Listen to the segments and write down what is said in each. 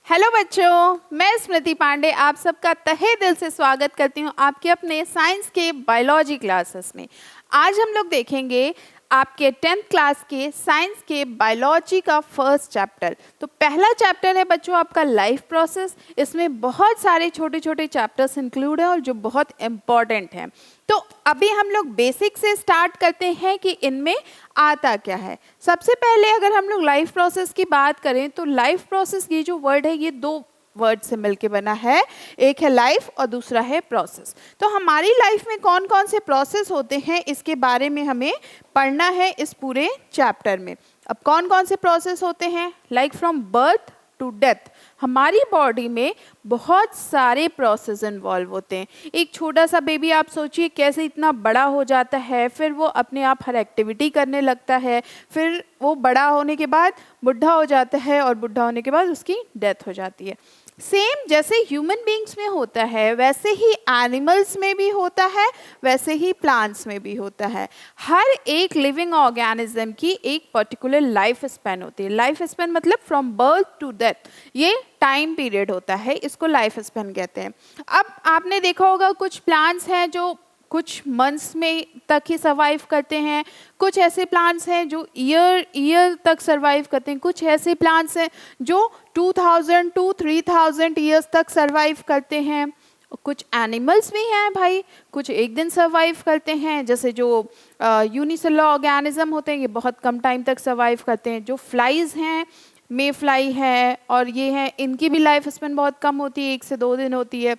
Hello बच्चों, मैं स्मृति पांडे आप सबका तहे दिल से स्वागत करती हूँ आपके अपने साइंस के बायोलॉजी क्लासेस में। आज हम लोग देखेंगे आपके 10th क्लास के साइंस के बायोलॉजी का फर्स्ट चैप्टर। तो पहला चैप्टर है बच्चों आपका लाइफ प्रोसेस। इसमें बहुत सारे छोटे छोटे चैप्टर्स इंक्लूड हैं और जो बहुत इम्पॉर्टेंट हैं। तो अभी हम लोग बेसिक से स्टार्ट करते हैं कि इनमें आता क्या है। सबसे पहले अगर हम लोग लाइफ प्रोसेस की बात करें तो लाइफ प्रोसेस ये जो वर्ड है ये दो वर्ड से मिलके बना है। एक है लाइफ और दूसरा है प्रोसेस। तो हमारी लाइफ में कौन कौन से प्रोसेस होते हैं इसके बारे में हमें पढ़ना है इस पूरे चैप्टर में। अब कौन कौन से प्रोसेस होते हैं, like from birth to death हमारी बॉडी में बहुत सारे प्रोसेस इन्वॉल्व होते हैं। एक छोटा सा बेबी आप सोचिए कैसे इतना बड़ा हो जाता है, फिर वो अपने आप हर एक्टिविटी करने लगता है, फिर वो बड़ा होने के बाद बुढ़ा हो जाता है और बुढ़ा होने के बाद उसकी डेथ हो जाती है। सेम जैसे ह्यूमन बींग्स में होता है वैसे ही एनिमल्स में भी होता है, वैसे ही प्लांट्स में भी होता है। हर एक लिविंग ऑर्गेनिज्म की एक पर्टिकुलर लाइफ स्पैन होती है। लाइफ स्पैन मतलब फ्रॉम बर्थ टू डेथ, ये टाइम पीरियड होता है, इसको लाइफ स्पैन कहते हैं। अब आपने देखा होगा कुछ प्लांट्स हैं जो कुछ मंथ्स में तक ही सर्वाइव करते हैं, कुछ ऐसे प्लांट्स हैं जो ईयर तक सर्वाइव करते हैं, कुछ ऐसे प्लांट्स हैं जो 2000 to 3000 ईयर्स तक सर्वाइव करते हैं। कुछ एनिमल्स भी हैं भाई, कुछ एक दिन सर्वाइव करते हैं, जैसे जो यूनिसेलुलर ऑर्गेनिज्म होते हैं ये बहुत कम टाइम तक सर्वाइव करते हैं। जो फ्लाइज हैं, मे फ्लाई है और ये हैं, इनकी भी लाइफ स्पेन बहुत कम होती है, 1 से 2 दिन होती है।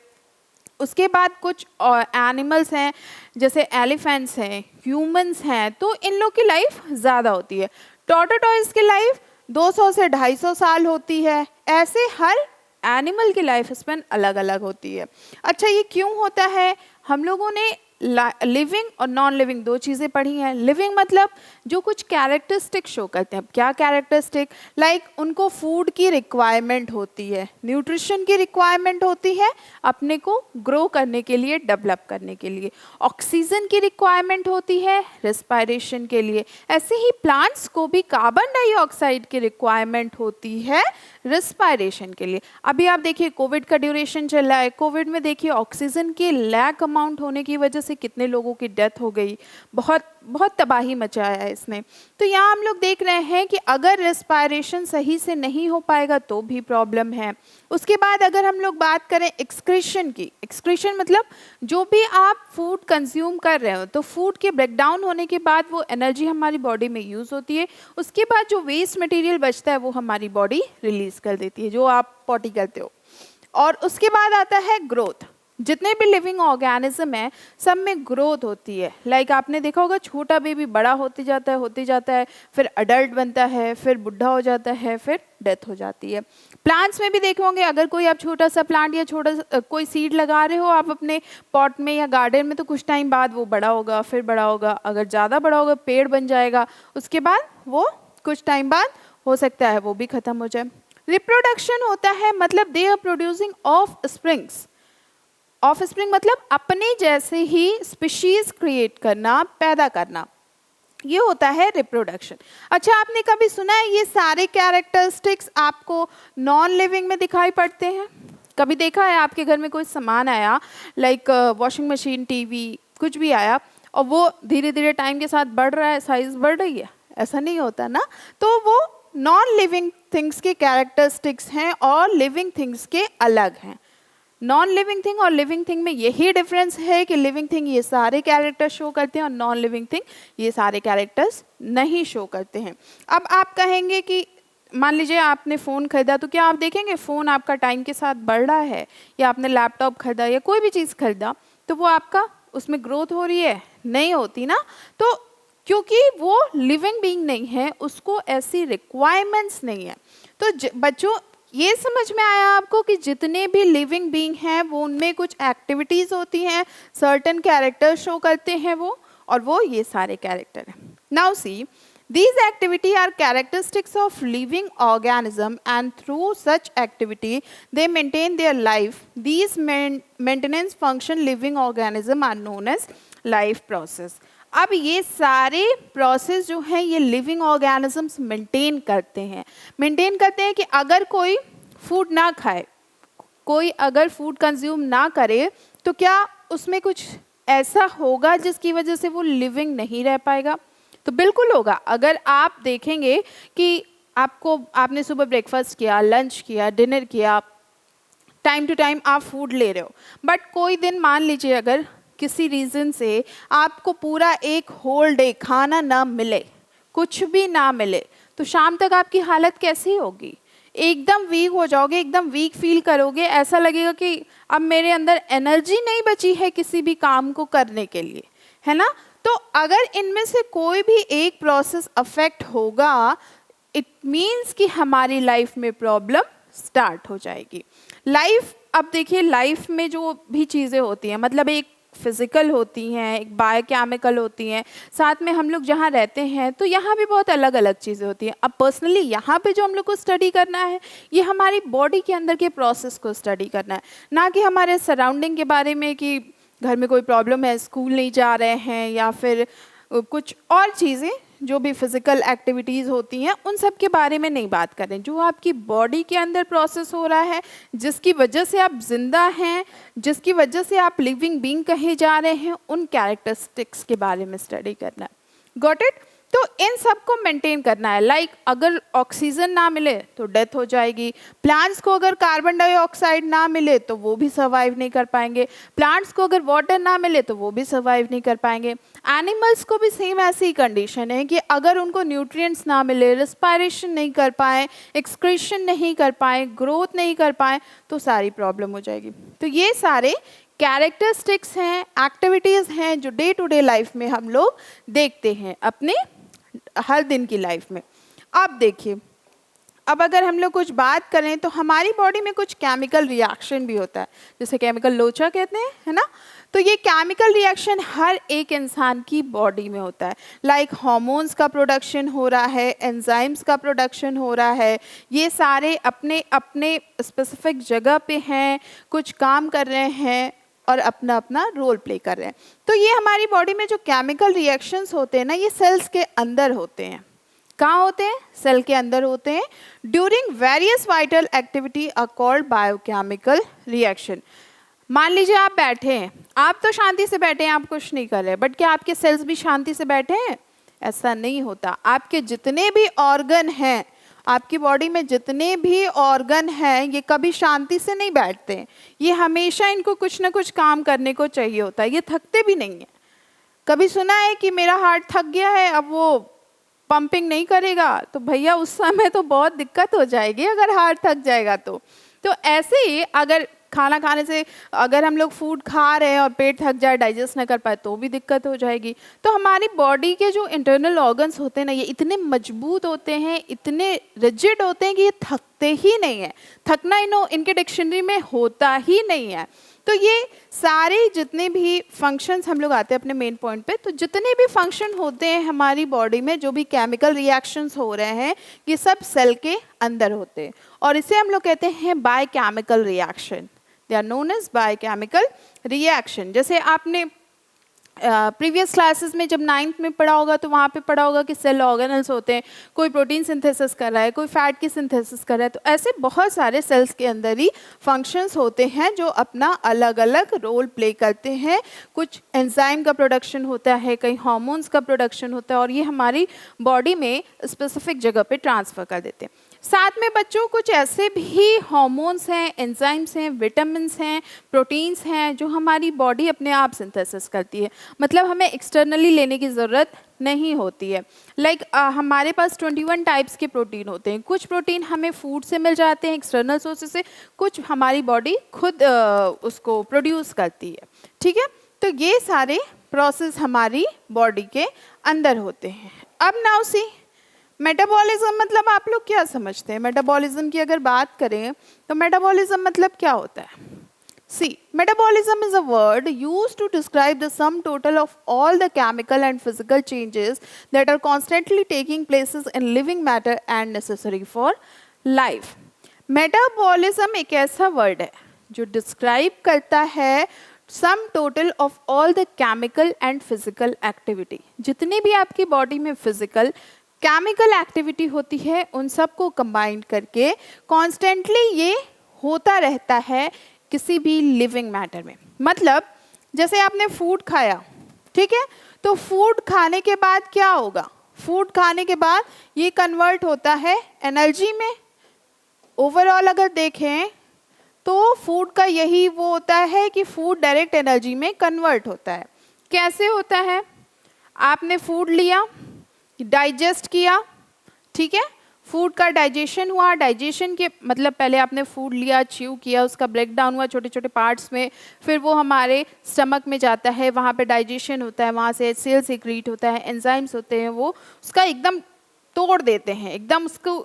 उसके बाद कुछ एनिमल्स हैं जैसे एलिफेंट्स हैं, ह्यूमंस हैं, तो इन लोग की लाइफ ज़्यादा होती है। टॉर्टोइज की लाइफ 200 से 250 साल होती है। ऐसे हर एनिमल की लाइफ स्पेन अलग अलग होती है। अच्छा, ये क्यों होता है? हम लोगों ने लिविंग और नॉन लिविंग दो चीज़ें पढ़ी हैं। लिविंग मतलब जो कुछ कैरेक्टरिस्टिक शो करते हैं। क्या कैरेक्टरिस्टिक? लाइक उनको फूड की रिक्वायरमेंट होती है, न्यूट्रिशन की रिक्वायरमेंट होती है अपने को ग्रो करने के लिए, डेवलप करने के लिए। ऑक्सीजन की रिक्वायरमेंट होती है रेस्पिरेशन के लिए। ऐसे ही प्लांट्स को भी कार्बन डाइऑक्साइड की रिक्वायरमेंट होती है रेस्पिरेशन के लिए। अभी आप देखिए कोविड का ड्यूरेशन चल रहा है, कोविड में देखिए ऑक्सीजन के लैक अमाउंट होने की वजह से कितने लोगों की डेथ हो गई, बहुत बहुत तबाही मचाया है इसने। तो यहाँ हम लोग देख रहे हैं कि अगर रेस्पिरेशन सही से नहीं हो पाएगा तो भी प्रॉब्लम है। उसके बाद अगर हम लोग बात करें एक्सक्रीशन की, एक्सक्रीशन मतलब जो भी आप फूड कंज्यूम कर रहे हो तो फूड के ब्रेकडाउन होने के बाद वो एनर्जी हमारी बॉडी में यूज़ होती है, उसके बाद जो वेस्ट मटेरियल बचता है वो हमारी बॉडी रिलीज कर देती है, जो आप पॉटी करते हो। और उसके बाद आता है ग्रोथ। जितने भी लिविंग ऑर्गेनिज्म है सब में ग्रोथ होती है। लाइक आपने देखा होगा छोटा बेबी बड़ा होते जाता है, फिर अडल्ट बनता है, फिर बुढ़ा हो जाता है, फिर डेथ हो जाती है। प्लांट्स में भी देखे होंगे, अगर कोई आप छोटा सा प्लांट या छोटा कोई सीड लगा रहे हो आप अपने पॉट में या गार्डन में, तो कुछ टाइम बाद वो बड़ा होगा, फिर बड़ा होगा, अगर ज़्यादा बड़ा होगा पेड़ बन जाएगा, उसके बाद वो कुछ टाइम बाद हो सकता है वो भी ख़त्म हो जाए। रिप्रोडक्शन होता है मतलब they are producing offsprings. Offspring मतलब अपने जैसे ही स्पीशीज क्रिएट करना, पैदा करना, ये होता है रिप्रोडक्शन। अच्छा, आपने कभी सुना है ये सारे कैरेक्टरिस्टिक्स आपको नॉन लिविंग में दिखाई पड़ते हैं? कभी देखा है आपके घर में कोई सामान आया, लाइक वॉशिंग मशीन, टीवी, कुछ भी आया और वो धीरे धीरे टाइम के साथ बढ़ रहा है, साइज बढ़ रही है? ऐसा नहीं होता ना। तो वो नॉन लिविंग थिंग्स के कैरेक्टरिस्टिक्स हैं और लिविंग थिंग्स के अलग हैं। नॉन लिविंग थिंग और लिविंग थिंग में यही डिफरेंस है कि लिविंग थिंग ये सारे कैरेक्टर्स शो करते हैं और नॉन लिविंग थिंग ये सारे कैरेक्टर्स नहीं शो करते हैं। अब आप कहेंगे कि मान लीजिए आपने फ़ोन खरीदा, तो क्या आप देखेंगे फ़ोन आपका टाइम के साथ बढ़ रहा है? या आपने लैपटॉप खरीदा या कोई भी चीज़ खरीदा तो वो आपका उसमें ग्रोथ हो रही है? नहीं होती ना। तो क्योंकि वो लिविंग बीइंग नहीं है, उसको ऐसी रिक्वायरमेंट्स नहीं है। तो बच्चों ये समझ में आया आपको कि जितने भी लिविंग बीइंग हैं वो उनमें कुछ एक्टिविटीज़ होती हैं, सर्टेन कैरेक्टर शो करते हैं वो, और वो ये सारे कैरेक्टर हैं। Now see, these activity are characteristics of living organism and through such activity they maintain their life. These maintenance function living organism are known as life process. अब ये सारे प्रोसेस जो हैं ये लिविंग ऑर्गेनिजम्स मेंटेन करते हैं कि अगर कोई फूड ना खाए, कोई अगर फूड कंज्यूम ना करे, तो क्या उसमें कुछ ऐसा होगा जिसकी वजह से वो लिविंग नहीं रह पाएगा? तो बिल्कुल होगा। अगर आप देखेंगे कि आपने सुबह ब्रेकफास्ट किया, लंच किया, डिनर किया, टाइम टू टाइम आप फूड ले रहे हो, बट कोई दिन मान लीजिए अगर किसी रीज़न से आपको पूरा एक होल डे खाना ना मिले, कुछ भी ना मिले, तो शाम तक आपकी हालत कैसी होगी? एकदम वीक हो जाओगे, एकदम वीक फील करोगे, ऐसा लगेगा कि अब मेरे अंदर एनर्जी नहीं बची है किसी भी काम को करने के लिए, है ना? तो अगर इनमें से कोई भी एक प्रोसेस अफेक्ट होगा, इट मीन्स कि हमारी लाइफ में प्रॉब्लम स्टार्ट हो जाएगी। लाइफ, अब देखिए लाइफ में जो भी चीज़ें होती हैं, मतलब एक फिजिकल होती हैं, एक बायोकेमिकल होती हैं, साथ में हम लोग जहाँ रहते हैं तो यहाँ भी बहुत अलग अलग चीज़ें होती हैं। अब पर्सनली यहाँ पे जो हम लोग को स्टडी करना है, ये हमारी बॉडी के अंदर के प्रोसेस को स्टडी करना है, ना कि हमारे सराउंडिंग के बारे में कि घर में कोई प्रॉब्लम है, स्कूल नहीं जा रहे हैं, या फिर कुछ और चीज़ें जो भी फिजिकल एक्टिविटीज़ होती हैं उन सब के बारे में नहीं बात करें। जो आपकी बॉडी के अंदर प्रोसेस हो रहा है, जिसकी वजह से आप जिंदा हैं, जिसकी वजह से आप लिविंग बीइंग कहे जा रहे हैं, उन कैरेक्टरिस्टिक्स के बारे में स्टडी करना है। Got it? तो इन सब को मेंटेन करना है। लाइक अगर ऑक्सीजन ना मिले तो डेथ हो जाएगी। प्लांट्स को अगर कार्बन डाइऑक्साइड ना मिले तो वो भी सर्वाइव नहीं कर पाएंगे। प्लांट्स को अगर वाटर ना मिले तो वो भी सर्वाइव नहीं कर पाएंगे। एनिमल्स को भी सेम ऐसी ही कंडीशन है कि अगर उनको न्यूट्रिएंट्स ना मिले, रिस्पायरेशन नहीं कर पाए, एक्सक्रीशन नहीं कर पाए, ग्रोथ नहीं कर पाए, तो सारी प्रॉब्लम हो जाएगी। तो ये सारे कैरेक्टरिस्टिक्स हैं, एक्टिविटीज़ हैं जो डे टू डे लाइफ में हम लोग देखते हैं अपने हर दिन की लाइफ में। अब देखिए, अब अगर हम लोग कुछ बात करें तो हमारी बॉडी में कुछ केमिकल रिएक्शन भी होता है, जिसे केमिकल लोचा कहते हैं, है ना? तो ये केमिकल रिएक्शन हर एक इंसान की बॉडी में होता है। लाइक हार्मोन्स का प्रोडक्शन हो रहा है, एंजाइम्स का प्रोडक्शन हो रहा है, ये सारे अपने अपने स्पेसिफिक जगह पे हैं, कुछ काम कर रहे हैं और अपना अपना रोल प्ले कर रहे हैं। तो ये हमारी बॉडी में जो केमिकल रिएक्शंस होते हैं ना, ये सेल्स के अंदर होते हैं। कहाँ होते हैं? सेल के अंदर होते हैं। During various vital activity are called biochemical reaction. मान लीजिए आप बैठे हैं, आप तो शांति से बैठे हैं, आप कुछ नहीं कर रहे, बट क्या आपके सेल्स भी शांति से बैठे हैं? ऐसा नहीं होता। आपके जितने भी ऑर्गन हैं, आपकी बॉडी में जितने भी ऑर्गन हैं, ये कभी शांति से नहीं बैठते। ये हमेशा इनको कुछ ना कुछ काम करने को चाहिए होता है, ये थकते भी नहीं है। कभी सुना है कि मेरा हार्ट थक गया है, अब वो पंपिंग नहीं करेगा? तो भैया उस समय तो बहुत दिक्कत हो जाएगी अगर हार्ट थक जाएगा तो। ऐसे ही अगर खाना खाने से अगर हम लोग फूड खा रहे हैं और पेट थक जाए, डाइजेस्ट ना कर पाए, तो भी दिक्कत हो जाएगी। तो हमारी बॉडी के जो इंटरनल ऑर्गन्स होते हैं ना, ये इतने मजबूत होते हैं, इतने रिजिड होते हैं कि ये थकते ही नहीं है। थकना इनके डिक्शनरी में होता ही नहीं है। तो ये सारे जितने भी फंक्शंस हम लोग आते हैं अपने मेन पॉइंट पे, तो जितने भी फंक्शन होते हैं हमारी बॉडी में, जो भी केमिकल रिएक्शंस हो रहे हैं, ये सब सेल के अंदर होते हैं और इसे हम लोग कहते हैं biochemical reaction. They are known as biochemical reaction. जैसे आपने प्रीवियस क्लासेस में जब 9th में पढ़ा होगा तो वहाँ पे पढ़ा होगा कि सेल ऑर्गेनल्स होते हैं, कोई प्रोटीन सिंथेसिस कर रहा है, कोई फैट की सिंथेसिस कर रहा है। तो ऐसे बहुत सारे सेल्स के अंदर ही फंक्शंस होते हैं जो अपना अलग अलग रोल प्ले करते हैं। कुछ एंजाइम का प्रोडक्शन होता है, कहीं हार्मोन्स का प्रोडक्शन होता है, और ये हमारी बॉडी में स्पेसिफिक जगह पे ट्रांसफ़र कर देते हैं। साथ में बच्चों कुछ ऐसे भी हार्मोन्स हैं, एंजाइम्स हैं, विटामिन्स हैं, प्रोटीन्स हैं जो हमारी बॉडी अपने आप सिंथेसिस करती है, मतलब हमें एक्सटर्नली लेने की ज़रूरत नहीं होती है। लाइक हमारे पास 21 टाइप्स के प्रोटीन होते हैं। कुछ प्रोटीन हमें फूड से मिल जाते हैं, एक्सटर्नल सोर्सेज से, कुछ हमारी बॉडी खुद उसको प्रोड्यूस करती है। ठीक है, तो ये सारे प्रोसेस हमारी बॉडी के अंदर होते हैं। अब नाउ सी मेटाबॉलिज्म मतलब आप लोग क्या समझते हैं? मेटाबॉलिज्म की अगर बात करें तो मेटाबॉलिज्म मतलब क्या होता है? सी, metabolism is a word used to describe the sum total of all the chemical and physical changes that are constantly taking places in living matter and necessary for life. Metabolism एक ऐसा word है जो describe करता है sum total of all the chemical and physical activity. जितने भी आपकी body में फिजिकल, केमिकल एक्टिविटी होती है, उन सबको कंबाइन करके कॉन्स्टेंटली ये होता रहता है किसी भी लिविंग मैटर में। मतलब जैसे आपने फूड खाया, ठीक है, तो फूड खाने के बाद क्या होगा? फूड खाने के बाद ये कन्वर्ट होता है एनर्जी में। ओवरऑल अगर देखें तो फूड का यही वो होता है कि फूड डायरेक्ट एनर्जी में कन्वर्ट होता है। कैसे होता है? आपने फूड लिया, डाइजेस्ट किया, ठीक है, फूड का डाइजेशन हुआ, डाइजेशन के मतलब पहले आपने फूड लिया, च्यू किया, उसका ब्रेक डाउन हुआ छोटे छोटे पार्ट्स में, फिर वो हमारे स्टमक में जाता है, वहाँ पे डाइजेशन होता है, वहाँ से सेल सीक्रेट होता है, एंजाइम्स होते हैं, वो उसका एकदम तोड़ देते हैं, एकदम उसको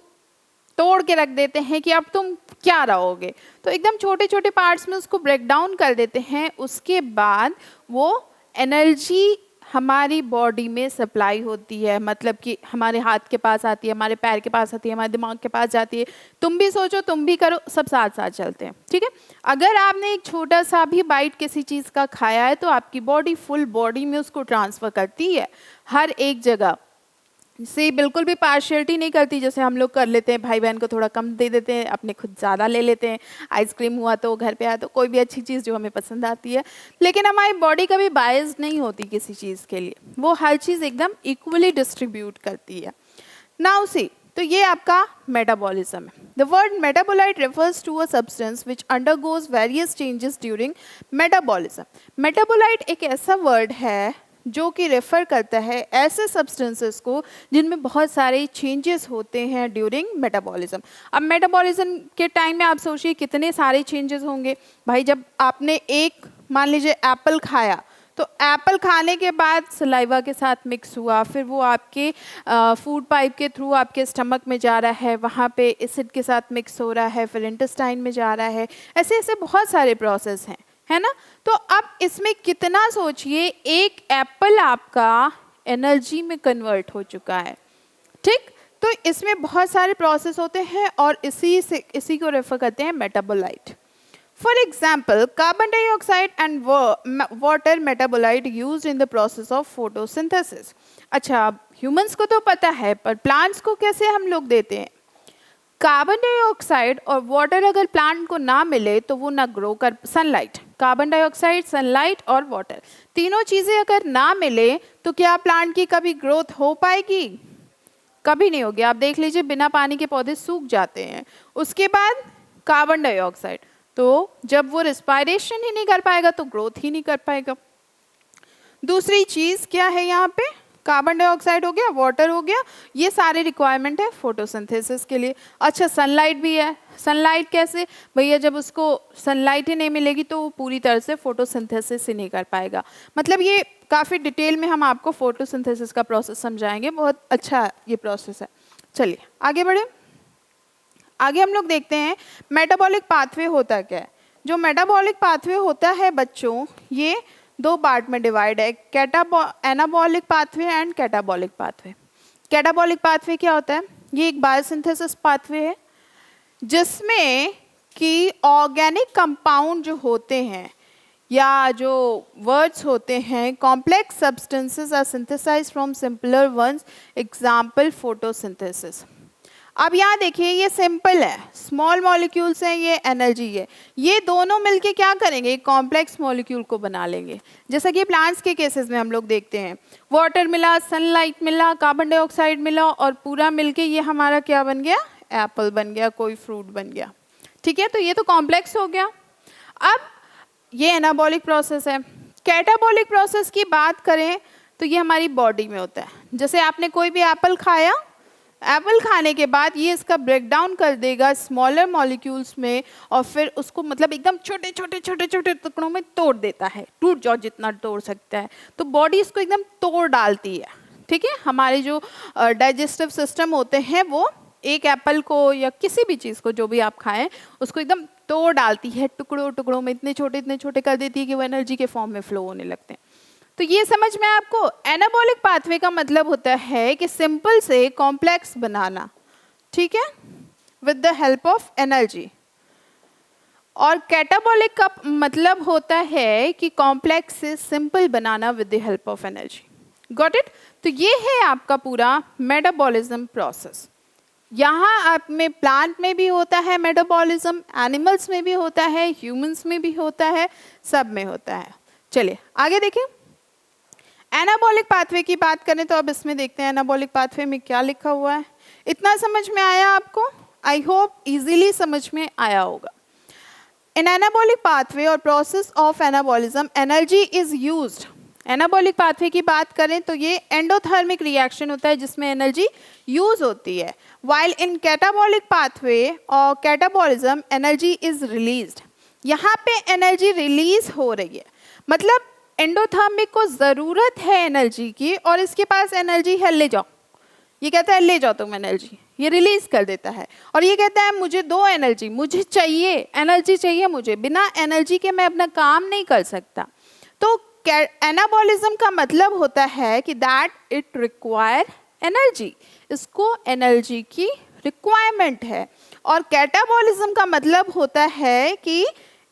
तोड़ के रख देते हैं कि अब तुम क्या रहोगे, तो एकदम छोटे छोटे पार्ट्स में उसको ब्रेक डाउन कर देते हैं। उसके बाद वो एनर्जी हमारी बॉडी में सप्लाई होती है, मतलब कि हमारे हाथ के पास आती है, हमारे पैर के पास आती है, हमारे दिमाग के पास जाती है। तुम भी सोचो, तुम भी करो, सब साथ साथ चलते हैं, ठीक है। अगर आपने एक छोटा सा भी बाइट किसी चीज़ का खाया है तो आपकी बॉडी फुल बॉडी में उसको ट्रांसफ़र करती है, हर एक जगह से बिल्कुल भी पार्शियलिटी नहीं करती, जैसे हम लोग कर लेते हैं, भाई बहन को थोड़ा कम दे देते हैं, अपने खुद ज़्यादा ले लेते हैं। आइसक्रीम हुआ तो घर पे आया तो कोई भी अच्छी चीज़ जो हमें पसंद आती है, लेकिन हमारी बॉडी कभी बायस नहीं होती किसी चीज़ के लिए, वो हर चीज़ एकदम इक्वली डिस्ट्रीब्यूट करती है। नाउ सी, तो ये आपका मेटाबॉलिज्म है। The word metabolite refers to a substance which undergoes various changes during metabolism. Metabolite एक ऐसा वर्ड है जो कि रेफर करता है ऐसे सब्सटेंसेस को जिनमें बहुत सारे चेंजेस होते हैं ड्यूरिंग मेटाबॉलिज्म। अब मेटाबॉलिज्म के टाइम में आप सोचिए कितने सारे चेंजेस होंगे भाई। जब आपने एक मान लीजिए एप्पल खाया, तो एप्पल खाने के बाद सलाइवा के साथ मिक्स हुआ, फिर वो आपके फूड पाइप के थ्रू आपके स्टमक में जा रहा है, वहाँ पे एसिड के साथ मिक्स हो रहा है, फिर इंटेस्टाइन में जा रहा है, ऐसे ऐसे बहुत सारे प्रोसेस हैं, है ना। तो अब इसमें कितना सोचिए, एक एप्पल आपका एनर्जी में कन्वर्ट हो चुका है, ठीक। तो इसमें बहुत सारे प्रोसेस होते हैं और इसी को रेफर करते हैं metabolite. For example, carbon dioxide and water metabolite used in the process of photosynthesis. अच्छा, ह्यूमंस को तो पता है, पर प्लांट्स को कैसे हम लोग देते हैं? कार्बन डाइऑक्साइड और वाटर अगर प्लांट को ना मिले तो वो ना ग्रो कर, सनलाइट, कार्बन डाइऑक्साइड, सनलाइट और वाटर, तीनों चीज़ें अगर ना मिले तो क्या प्लांट की कभी ग्रोथ हो पाएगी? कभी नहीं होगी। आप देख लीजिए, बिना पानी के पौधे सूख जाते हैं। उसके बाद कार्बन डाइऑक्साइड, तो जब वो रिस्पायरेशन ही नहीं कर पाएगा तो ग्रोथ ही नहीं कर पाएगा। दूसरी चीज़ क्या है यहाँ पे? कार्बन डाइऑक्साइड हो गया, वाटर हो गया, ये सारे रिक्वायरमेंट है फोटोसिंथेसिस के लिए। अच्छा, सनलाइट भी है। सनलाइट कैसे भैया? जब उसको सनलाइट ही नहीं मिलेगी तो वो पूरी तरह से फोटोसिंथेसिस ही नहीं कर पाएगा। मतलब ये काफ़ी डिटेल में हम आपको फोटोसिंथेसिस का प्रोसेस समझाएंगे, बहुत अच्छा ये प्रोसेस है। चलिए आगे बढ़े। आगे हम लोग देखते हैं मेटाबॉलिक पाथवे होता क्या है। जो मेटाबॉलिक पाथवे होता है बच्चों, ये दो पार्ट में डिवाइड है, anabolic pathway and catabolic pathway. Catabolic pathway क्या होता है? ये एक बायोसिंथेसिस पाथवे है जिसमें कि ऑर्गेनिक कंपाउंड जो होते हैं या जो वर्ड्स होते हैं, complex substances are synthesized from simpler ones, example photosynthesis. अब यहाँ देखिए, ये सिंपल है, स्मॉल मॉलिक्यूल्स हैं, ये एनर्जी है, ये दोनों मिलके क्या करेंगे? एक कॉम्प्लेक्स मॉलिक्यूल को बना लेंगे। जैसा कि प्लांट्स के केसेस में हम लोग देखते हैं, वाटर मिला, सनलाइट मिला, कार्बन डाइऑक्साइड मिला और पूरा मिलके ये हमारा क्या बन गया? एप्पल बन गया, कोई फ्रूट बन गया, ठीक है। तो ये तो कॉम्प्लेक्स हो गया। अब ये एनाबॉलिक प्रोसेस है। कैटाबॉलिक प्रोसेस की बात करें तो ये हमारी बॉडी में होता है। जैसे आपने कोई भी एप्पल खाया, एप्पल खाने के बाद ये इसका ब्रेक डाउन कर देगा स्मॉलर मॉलिक्यूल्स में और फिर उसको मतलब एकदम छोटे छोटे छोटे छोटे टुकड़ों में तोड़ देता है, टूट जाओ जितना तोड़ सकता है। तो बॉडी इसको एकदम तोड़ डालती है, ठीक है। हमारे जो डाइजेस्टिव सिस्टम होते हैं वो एक एप्पल को या किसी भी चीज़ को जो भी आप खाएं उसको एकदम तोड़ डालती है, टुकड़ों टुकड़ों में इतने छोटे कर देती है कि वो एनर्जी के फॉर्म में फ्लो होने लगते हैं। तो ये समझ में आपको? एनाबॉलिक पाथवे का मतलब होता है कि सिंपल से कॉम्प्लेक्स बनाना, ठीक है, with the help of energy. और कैटाबॉलिक का मतलब होता है कि कॉम्प्लेक्स से simple banana with the help of energy. Got it? तो ये है आपका पूरा मेटाबॉलिज्म प्रोसेस। यहाँ आप में प्लांट में भी होता है मेटाबॉलिज्म, एनिमल्स में भी होता है, ह्यूमंस में भी होता है, सब में होता है। चलिए आगे देखिए। एनाबॉलिक पाथवे की बात करें तो अब इसमें देखते हैं एनाबॉलिक पाथवे में क्या लिखा हुआ है। इतना समझ में आया आपको? आई होप इजीली समझ में आया होगा। इन एनाबॉलिक पाथवे और process of anabolism energy is used. Anabolic pathway की बात करें तो ये एंडोथर्मिक रिएक्शन होता है जिसमें एनर्जी यूज होती है। वाइल इन कैटाबॉलिक पाथवे और कैटाबॉलिज्म एनर्जी इज रिलीज्ड। यहाँ पे एनर्जी रिलीज हो रही है, मतलब एंडोथर्मिक को ज़रूरत है एनर्जी की और इसके पास एनर्जी है, ले जाओ। ये कहता है ले जाओ तुम एनर्जी, ये रिलीज कर देता है। और ये कहता है मुझे दो एनर्जी, मुझे चाहिए एनर्जी, चाहिए मुझे, बिना एनर्जी के मैं अपना काम नहीं कर सकता। तो एनाबॉलिज्म का मतलब होता है कि दैट इट रिक्वायर एनर्जी, इसको एनर्जी की रिक्वायरमेंट है। और कैटाबॉलिज्म का मतलब होता है कि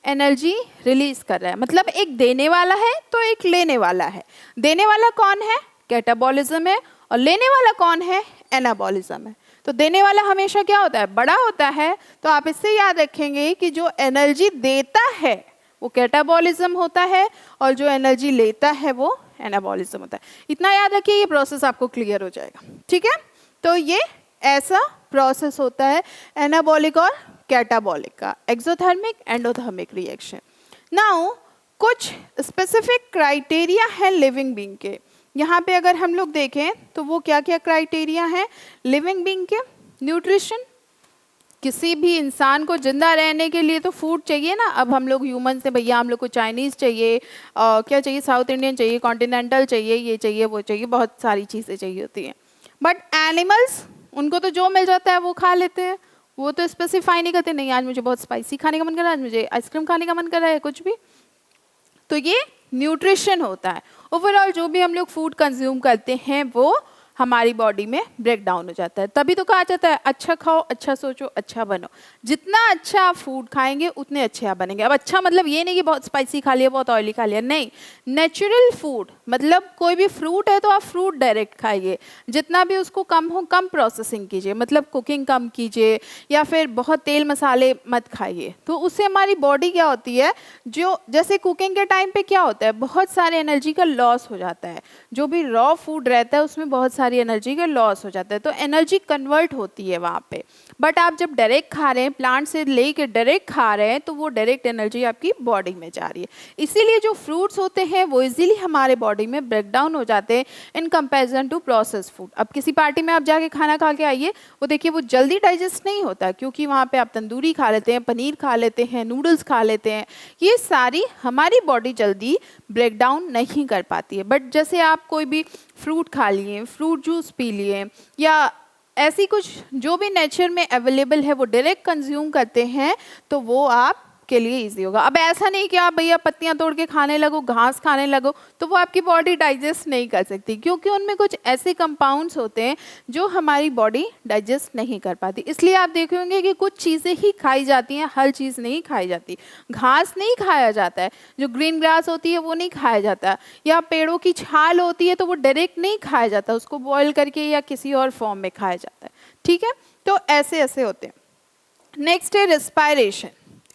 एनर्जी रिलीज कर रहा है, मतलब एक देने वाला है तो एक लेने वाला है। देने वाला कौन है? कैटाबॉलिज्म है, और लेने वाला कौन है? एनाबॉलिज्म है। तो देने वाला हमेशा क्या होता है? बड़ा होता है। तो आप इससे याद रखेंगे कि जो एनर्जी देता है वो कैटाबॉलिज्म होता है और जो एनर्जी लेता है वो एनाबॉलिज्म होता है। इतना याद रखिए, ये प्रोसेस आपको क्लियर हो जाएगा। ठीक है, तो ये ऐसा प्रोसेस होता है एनाबॉलिक और कैटाबॉलिक का, एक्सोथर्मिक एंडोथर्मिक रिएक्शन। नाउ कुछ स्पेसिफिक क्राइटेरिया है लिविंग बीइंग के। यहाँ पे अगर हम लोग देखें तो वो क्या क्या क्राइटेरिया है लिविंग बीइंग के? न्यूट्रिशन, किसी भी इंसान को जिंदा रहने के लिए तो फूड चाहिए ना। अब हम लोग ह्यूमन से, भैया हम लोग को चाइनीज़ चाहिए, क्या चाहिए, साउथ इंडियन चाहिए, कॉन्टिनेंटल चाहिए, ये चाहिए वो चाहिए, बहुत सारी चीज़ें चाहिए होती हैं। बट एनिमल्स, उनको तो जो मिल जाता है वो खा लेते हैं, वो तो स्पेसिफाई नहीं करते, नहीं आज मुझे बहुत स्पाइसी खाने का मन कर रहा है, आज मुझे आइसक्रीम खाने का मन कर रहा है, कुछ भी। तो ये न्यूट्रिशन होता है। ओवरऑल जो भी हम लोग फूड कंज्यूम करते हैं वो हमारी बॉडी में ब्रेक डाउन हो जाता है। तभी तो कहा जाता है अच्छा खाओ, अच्छा सोचो, अच्छा बनो। जितना अच्छा आप फूड खाएंगे उतने अच्छे आप बनेंगे। अब अच्छा मतलब ये नहीं कि बहुत स्पाइसी खा लिया, बहुत ऑयली खा लिया, नहीं। नेचुरल फूड मतलब कोई भी फ्रूट है तो आप फ्रूट डायरेक्ट खाइए, जितना भी उसको कम हो कम प्रोसेसिंग कीजिए, मतलब कुकिंग कम कीजिए, या फिर बहुत तेल मसाले मत खाइए। तो उससे हमारी बॉडी क्या होती है, जो जैसे कुकिंग के टाइम पे क्या होता है, बहुत सारे एनर्जी का लॉस हो जाता है। जो भी रॉ फूड रहता है उसमें बहुत सारी एनर्जी का लॉस हो जाता है, तो एनर्जी कन्वर्ट होती है वहाँ पे। बट आप जब डायरेक्ट खा रहे हैं, प्लांट से लेके डायरेक्ट खा रहे हैं, तो वो डायरेक्ट एनर्जी आपकी बॉडी में जा रही है। इसीलिए जो फ्रूट्स होते हैं वो इजीली हमारे बॉडी में ब्रेक डाउन हो जाते हैं in comparison to process food. अब किसी पार्टी में आप जाके खाना खा के आइए, वो देखिए वो जल्दी डाइजेस्ट नहीं होता, क्योंकि वहाँ पे आप तंदूरी खा लेते हैं, पनीर खा लेते हैं, नूडल्स खा लेते हैं, ये सारी हमारी बॉडी जल्दी ब्रेक डाउन नहीं कर पाती है। बट जैसे आप कोई भी फ्रूट खा लिए, फ्रूट जूस पी लिए, या ऐसी कुछ जो भी नेचर में अवेलेबल है वो डायरेक्ट कंज्यूम करते हैं, तो वो आप के लिए इजी होगा। अब ऐसा नहीं कि आप भैया पत्तियां तोड़ के खाने लगो, घास खाने लगो, तो वो आपकी बॉडी डाइजेस्ट नहीं कर सकती, क्योंकि उनमें कुछ ऐसे कंपाउंड्स होते हैं जो हमारी बॉडी डाइजेस्ट नहीं कर पाती। इसलिए आप देखे होंगे कि कुछ चीज़ें ही खाई जाती हैं, हर चीज़ नहीं खाई जाती। घास नहीं खाया जाता है, जो ग्रीन ग्रास होती है वो नहीं खाया जाता, या पेड़ों की छाल होती है तो वो डायरेक्ट नहीं खाया जाता, उसको बॉयल करके या किसी और फॉर्म में खाया जाता है। ठीक है, तो ऐसे ऐसे होते हैं। नेक्स्ट है रेस्पायरेशन।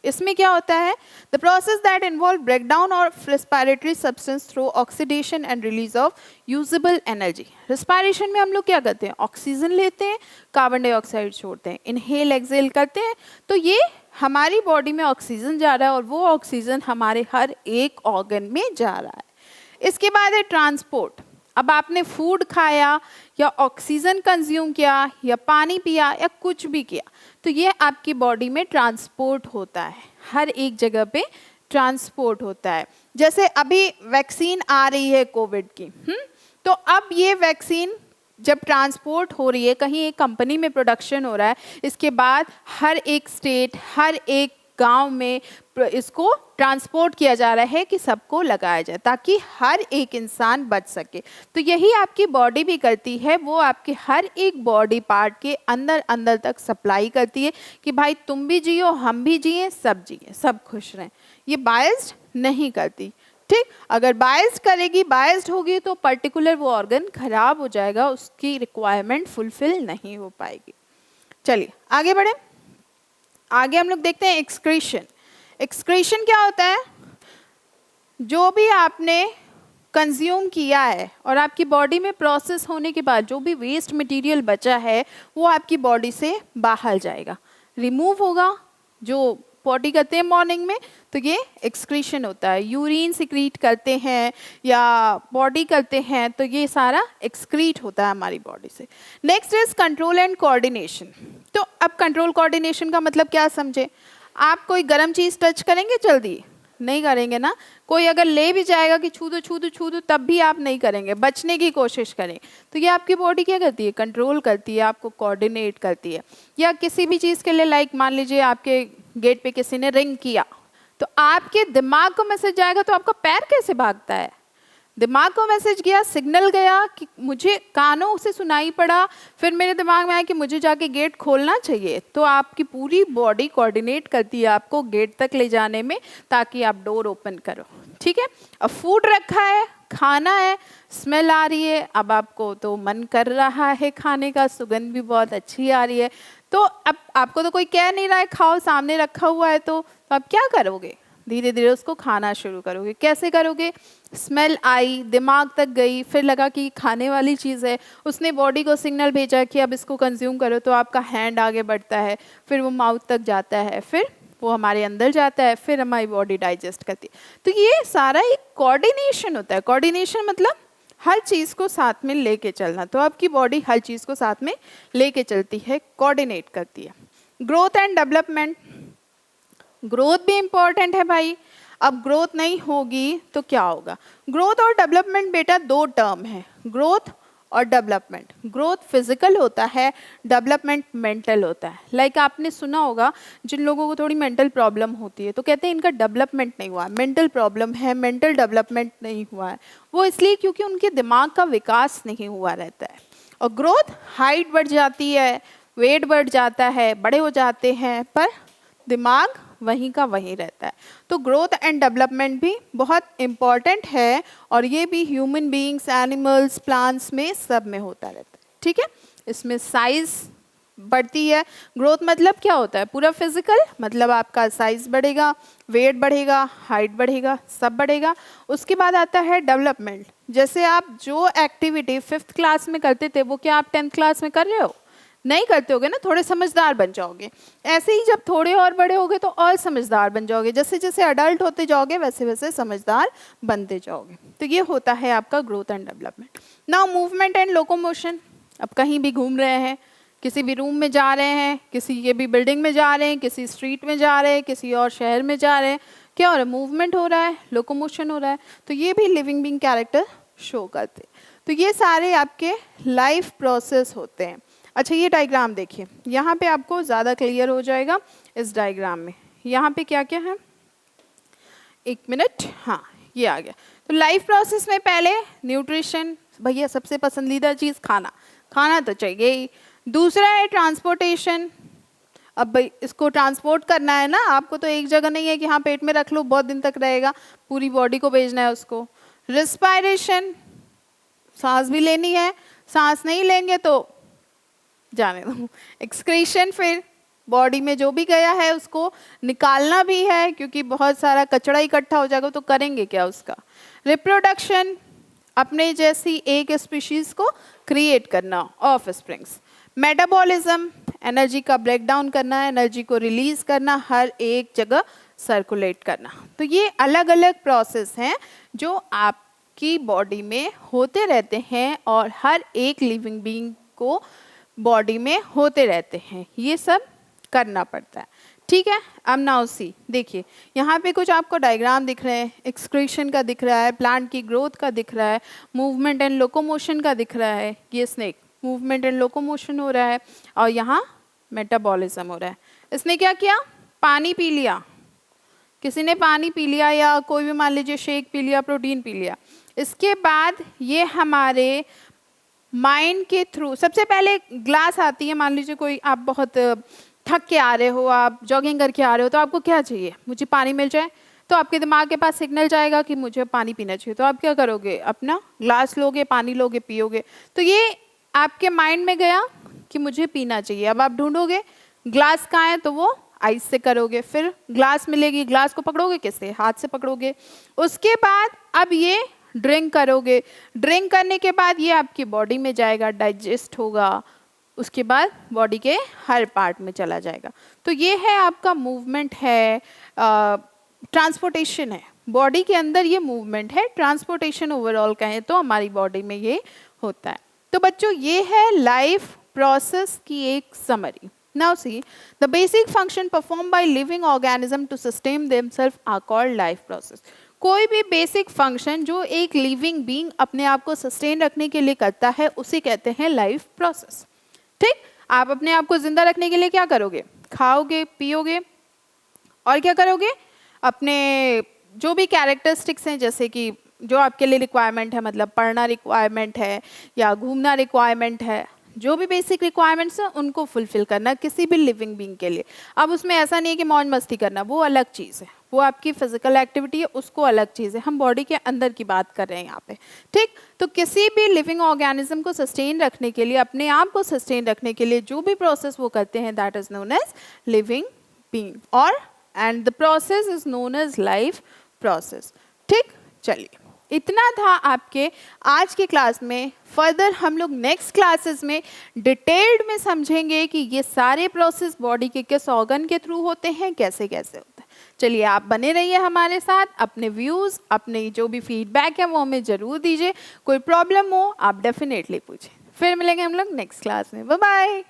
इसमें क्या होता है, the process that involve breakdown of respiratory substance through oxidation and release of usable energy. Respiration में हम लोग क्या करते हैं, ऑक्सीजन लेते हैं, कार्बन डाइऑक्साइड छोड़ते हैं, इनहेल एक्सेल करते हैं, तो ये हमारी बॉडी में ऑक्सीजन जा रहा है और वो ऑक्सीजन हमारे हर एक ऑर्गन में जा रहा है। इसके बाद है ट्रांसपोर्ट। अब आपने फूड खाया या ऑक्सीजन कंज्यूम किया या पानी पिया या कुछ भी किया, तो ये आपकी बॉडी में ट्रांसपोर्ट होता है, हर एक जगह पे ट्रांसपोर्ट होता है। जैसे अभी वैक्सीन आ रही है कोविड की, तो अब ये वैक्सीन जब ट्रांसपोर्ट हो रही है, कहीं एक कंपनी में प्रोडक्शन हो रहा है, इसके बाद हर एक स्टेट, हर एक गांव में इसको ट्रांसपोर्ट किया जा रहा है कि सबको लगाया जाए, ताकि हर एक इंसान बच सके। तो यही आपकी बॉडी भी करती है, वो आपके हर एक बॉडी पार्ट के अंदर अंदर तक सप्लाई करती है कि भाई तुम भी जियो, हम भी जिए, सब जिए, सब खुश रहें। ये बायस्ड नहीं करती। ठीक, अगर बायस्ड करेगी, बायस्ड होगी तो पर्टिकुलर वो ऑर्गन खराब हो जाएगा, उसकी रिक्वायरमेंट फुलफिल नहीं हो पाएगी। चलिए आगे बढ़े। आगे हम लोग देखते हैं एक्सक्रीशन। एक्सक्रीशन क्या होता है? जो भी आपने कंज्यूम किया है और आपकी बॉडी में प्रोसेस होने के बाद जो भी वेस्ट मटेरियल बचा है वो आपकी बॉडी से बाहर जाएगा, रिमूव होगा। जो पॉटी करते हैं मॉर्निंग में तो ये एक्सक्रीशन होता है। यूरिन सिक्रीट करते हैं या बॉडी करते हैं तो ये सारा एक्सक्रीट होता है हमारी बॉडी से। Next is control and coordination. तो अब कंट्रोल कोऑर्डिनेशन का मतलब क्या समझे? आप कोई गर्म चीज़ टच करेंगे जल्दी? नहीं करेंगे ना। कोई अगर ले भी जाएगा कि छू दो तब भी आप नहीं करेंगे, बचने की कोशिश करें। तो ये आपकी बॉडी क्या करती है? कंट्रोल करती है, आपको कोऑर्डिनेट करती है। या किसी भी चीज़ के लिए, लाइक मान लीजिए आपके गेट पे किसी ने रिंग किया तो आपके दिमाग को मैसेज जाएगा, तो आपका पैर कैसे भागता है? दिमाग को मैसेज गया, सिग्नल गया कि मुझे कानों से सुनाई पड़ा, फिर मेरे दिमाग में आया कि मुझे जाके गेट खोलना चाहिए, तो आपकी पूरी बॉडी कोऑर्डिनेट करती है आपको गेट तक ले जाने में ताकि आप डोर ओपन करो। ठीक है, अब फूड रखा है, खाना है, स्मेल आ रही है, अब आपको तो मन कर रहा है खाने का, सुगंध भी बहुत अच्छी आ रही है, तो अब आपको तो कोई कह नहीं रहा है खाओ, सामने रखा हुआ है, तो आप क्या करोगे? धीरे धीरे उसको खाना शुरू करोगे। कैसे करोगे? स्मेल आई, दिमाग तक गई, फिर लगा कि खाने वाली चीज़ है, उसने बॉडी को सिग्नल भेजा कि अब इसको कंज्यूम करो, तो आपका हैंड आगे बढ़ता है, फिर वो माउथ तक जाता है, फिर वो हमारे अंदर जाता है, फिर हमारी बॉडी डाइजेस्ट करती है। तो ये सारा एक कोऑर्डिनेशन होता है। कोऑर्डिनेशन मतलब हर चीज़ को साथ में लेके चलना। तो आपकी बॉडी हर चीज़ को साथ में लेके चलती है, कोऑर्डिनेट करती है। Growth and development. ग्रोथ भी इम्पॉर्टेंट है भाई। अब ग्रोथ नहीं होगी तो क्या होगा? ग्रोथ और डेवलपमेंट बेटा दो टर्म है, ग्रोथ और डेवलपमेंट। ग्रोथ फिजिकल होता है, डेवलपमेंट मेंटल होता है। लाइक आपने सुना होगा जिन लोगों को थोड़ी मेंटल प्रॉब्लम होती है तो कहते हैं इनका डेवलपमेंट नहीं हुआ, मेंटल प्रॉब्लम है, मेंटल डेवलपमेंट नहीं हुआ है। वो इसलिए क्योंकि उनके दिमाग का विकास नहीं हुआ रहता है। और ग्रोथ, हाइट बढ़ जाती है, वेट बढ़ जाता है, बड़े हो जाते हैं, पर दिमाग वहीं का वहीं रहता है। तो ग्रोथ एंड डेवलपमेंट भी बहुत इम्पॉर्टेंट है और ये भी ह्यूमन बीइंग्स, एनिमल्स, प्लांट्स में सब में होता रहता है। ठीक है, इसमें साइज बढ़ती है। ग्रोथ मतलब क्या होता है? पूरा फिजिकल, मतलब आपका साइज बढ़ेगा, वेट बढ़ेगा, हाइट बढ़ेगा, सब बढ़ेगा। उसके बाद आता है डेवलपमेंट। जैसे आप जो एक्टिविटी 5th क्लास में करते थे वो क्या आप 10th क्लास में कर रहे हो? नहीं करते होगे ना, थोड़े समझदार बन जाओगे। ऐसे ही जब थोड़े और बड़े होगे तो और समझदार बन जाओगे। जैसे जैसे अडल्ट होते जाओगे वैसे वैसे समझदार बनते जाओगे। तो ये होता है आपका growth and development. Now movement and locomotion. अब कहीं भी घूम रहे हैं, किसी भी रूम में जा रहे हैं, किसी के भी बिल्डिंग में जा रहे हैं, किसी स्ट्रीट में जा रहे हैं, किसी और शहर में जा रहे हैं, क्या हो रहा है? मूवमेंट हो रहा है, लोकोमोशन हो रहा है। तो ये भी लिविंग बीइंग कैरेक्टर शो करते हैं। तो ये सारे आपके लाइफ प्रोसेस होते हैं। अच्छा, ये डायग्राम देखिए, यहाँ पे आपको ज़्यादा क्लियर हो जाएगा इस डायग्राम में। यहाँ पे क्या क्या है? एक मिनट, हाँ ये आ गया। तो लाइफ प्रोसेस में पहले न्यूट्रिशन, भैया सबसे पसंदीदा चीज़ खाना, खाना तो चाहिए ही। दूसरा है ट्रांसपोर्टेशन। अब भाई इसको ट्रांसपोर्ट करना है ना, आपको तो एक जगह नहीं है कि हाँ पेट में रख लो बहुत दिन तक रहेगा, पूरी बॉडी को भेजना है उसको। रिस्पायरेशन, सांस भी लेनी है, सांस नहीं लेंगे तो जाने दो। एक्सक्रीशन, फिर बॉडी में जो भी गया है उसको निकालना भी है क्योंकि बहुत सारा कचरा इकट्ठा हो जाएगा, तो करेंगे क्या उसका? रिप्रोडक्शन, अपने जैसी एक स्पीशीज को क्रिएट करना, ऑफ स्प्रिंग्स। मेटाबॉलिज्म, एनर्जी का ब्रेक डाउन करना, एनर्जी को रिलीज करना, हर एक जगह सर्कुलेट करना। तो ये अलग अलग प्रोसेस हैं जो आपकी बॉडी में होते रहते हैं और हर एक लिविंग बीइंग को बॉडी में होते रहते हैं, ये सब करना पड़ता है। ठीक है, अब नाउ सी, देखिए यहाँ पे कुछ आपको डायग्राम दिख रहे हैं। एक्सक्रीशन का दिख रहा है, प्लांट की ग्रोथ का दिख रहा है, मूवमेंट एंड लोकोमोशन का दिख रहा है। ये स्नेक मूवमेंट एंड लोकोमोशन हो रहा है और यहाँ मेटाबॉलिज्म हो रहा है। इसने क्या किया? पानी पी लिया, किसी ने पानी पी लिया या कोई भी मान लीजिए शेक पी लिया, प्रोटीन पी लिया। इसके बाद ये हमारे माइंड के थ्रू, सबसे पहले ग्लास आती है, मान लीजिए कोई आप बहुत थक के आ रहे हो, आप जॉगिंग करके आ रहे हो, तो आपको क्या चाहिए? मुझे पानी मिल जाए। तो आपके दिमाग के पास सिग्नल जाएगा कि मुझे पानी पीना चाहिए, तो आप क्या करोगे, अपना ग्लास लोगे, पानी लोगे, पियोगे। तो ये आपके माइंड में गया कि मुझे पीना चाहिए। अब आप ढूंढोगे ग्लास कहाँ है, तो वो आइस से करोगे, फिर ग्लास मिलेगी, ग्लास को पकड़ोगे किससे, हाथ से पकड़ोगे। उसके बाद अब ये ड्रिंक करोगे, ड्रिंक करने के बाद ये आपकी बॉडी में जाएगा, डाइजेस्ट होगा, उसके बाद बॉडी के हर पार्ट में चला जाएगा। तो ये है आपका मूवमेंट है, ट्रांसपोर्टेशन है, बॉडी के अंदर ये मूवमेंट है, ट्रांसपोर्टेशन ओवरऑल कहें तो हमारी बॉडी में ये होता है। तो बच्चों ये है लाइफ प्रोसेस की एक summary. Now see, the basic function performed by living organism to sustain themselves are called life process. कोई भी बेसिक फंक्शन जो एक लिविंग बीइंग अपने आप को सस्टेन रखने के लिए करता है उसे कहते हैं लाइफ प्रोसेस। ठीक, आप अपने आप को जिंदा रखने के लिए क्या करोगे, खाओगे, पियोगे और क्या करोगे, अपने जो भी कैरेक्टरिस्टिक्स हैं, जैसे कि जो आपके लिए रिक्वायरमेंट है, मतलब पढ़ना रिक्वायरमेंट है या घूमना रिक्वायरमेंट है, जो भी बेसिक रिक्वायरमेंट्स हैं उनको फुलफिल करना किसी भी लिविंग बीइंग के लिए। अब उसमें ऐसा नहीं है कि मौज मस्ती करना, वो अलग चीज़ है, वो आपकी फिजिकल एक्टिविटी है, उसको अलग चीज़ है। हम बॉडी के अंदर की बात कर रहे हैं यहाँ पे। ठीक, तो किसी भी लिविंग ऑर्गेनिज्म को सस्टेन रखने के लिए, अपने आप को सस्टेन रखने के लिए जो भी प्रोसेस वो करते हैं, that is known as living being, और and the process is known as life process. ठीक, चलिए इतना था आपके आज के क्लास में। फर्दर हम लोग नेक्स्ट क्लासेस में डिटेल्ड में समझेंगे कि ये सारे प्रोसेस बॉडी के किस ऑर्गन के थ्रू होते हैं, कैसे कैसे होते हैं। चलिए आप बने रहिए हमारे साथ, अपने व्यूज़, अपने जो भी फीडबैक है वो हमें ज़रूर दीजिए। कोई प्रॉब्लम हो आप डेफिनेटली पूछें। फिर मिलेंगे हम लोग नेक्स्ट क्लास में। Bye bye.